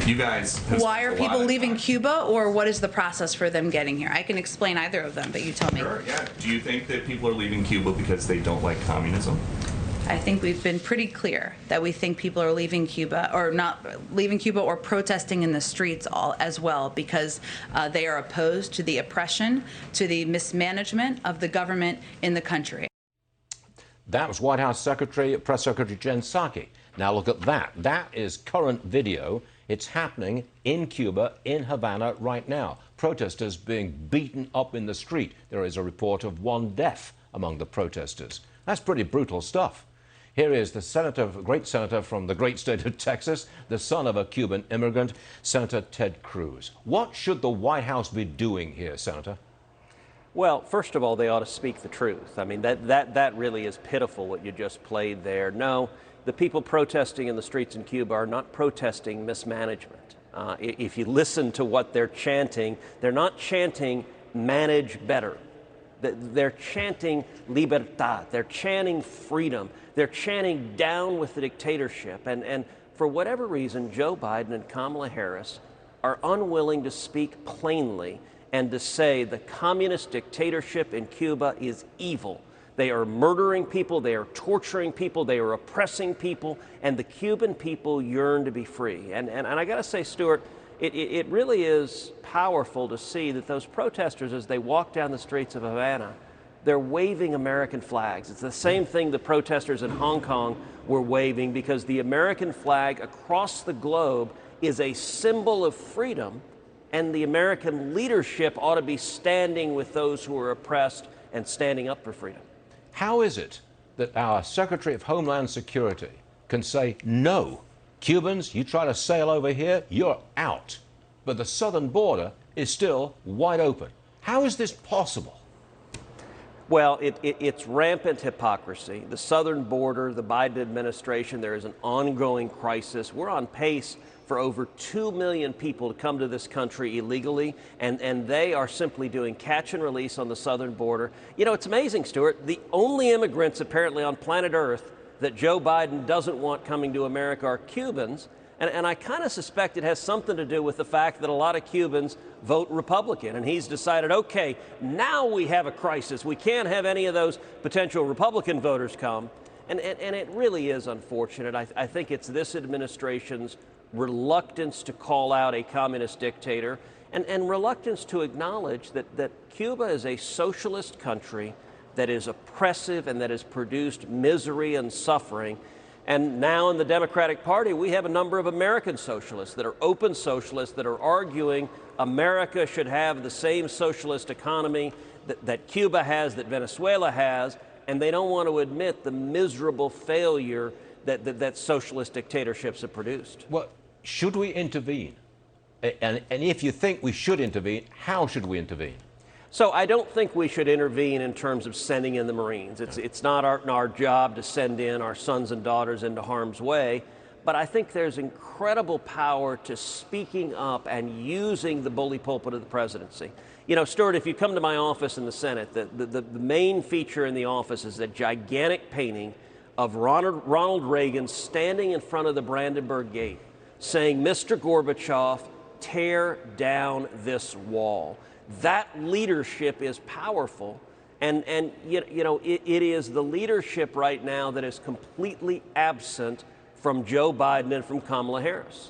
You guys have Why spent are a people lot of leaving time. Cuba, or what is the process for them getting here? I can explain either of them, but you tell me. Sure, yeah. Do you think that people are leaving Cuba because they don't like communism? I think we've been pretty clear that we think people are leaving Cuba, or not leaving Cuba, or protesting in the streets all as well, because they are opposed to the oppression, to the mismanagement of the government in the country. That was White House Press Secretary Jen Psaki. Now look at that. That is current video. It's happening in Cuba, in Havana right now. Protesters being beaten up in the street. There is a report of one death among the protesters. That's pretty brutal stuff. Here is the great senator from the great state of Texas, the son of a Cuban immigrant, Senator Ted Cruz. What should the White House be doing here, Senator? Well, first of all, they ought to speak the truth. I mean, that really is pitiful what you just played there. No, the people protesting in the streets in Cuba are not protesting mismanagement. If you listen to what they're chanting, they're not chanting manage better. They're chanting libertad. They're chanting freedom. They're chanting down with the dictatorship. And for whatever reason, Joe Biden and Kamala Harris are unwilling to speak plainly and to say the communist dictatorship in Cuba is evil. They are murdering people, they are torturing people, they are oppressing people, and the Cuban people yearn to be free. And I gotta say, Stuart, it really is powerful to see that those protesters, as they walk down the streets of Havana, they're waving American flags. It's the same thing the protesters in Hong Kong were waving, because the American flag across the globe is a symbol of freedom, and the American leadership ought to be standing with those who are oppressed and standing up for freedom. How is it that our Secretary of Homeland Security can say, no, Cubans, you try to sail over here, you're out, but the southern border is still wide open? How is this possible? Well, it's rampant hypocrisy. The southern border, the Biden administration, there is an ongoing crisis. We're on pace for over 2 million people to come to this country illegally, and they are simply doing catch and release on the southern border. You know, it's amazing, Stuart. The only immigrants apparently on planet Earth that Joe Biden doesn't want coming to America are Cubans. And I kind of suspect it has something to do with the fact that a lot of Cubans vote Republican. And he's decided, okay, now we have a crisis. We can't have any of those potential Republican voters come. And it really is unfortunate. I think it's this administration's reluctance to call out a communist dictator and reluctance to acknowledge that Cuba is a socialist country that is oppressive and that has produced misery and suffering. And now in the Democratic Party, we have a number of American socialists that are open socialists that are arguing America should have the same socialist economy that Cuba has, that Venezuela has, and they don't want to admit the miserable failure that socialist dictatorships have produced. Well, should we intervene? And if you think we should intervene, how should we intervene? So I don't think we should intervene in terms of sending in the Marines. It's not our job to send in our sons and daughters into harm's way, but I think there's incredible power to speaking up and using the bully pulpit of the presidency. You know, Stuart, if you come to my office in the Senate, the main feature in the office is a gigantic painting of Ronald Reagan standing in front of the Brandenburg Gate saying, Mr. Gorbachev, tear down this wall. That leadership is powerful, and you know, it is the leadership right now that is completely absent from Joe Biden and from Kamala Harris.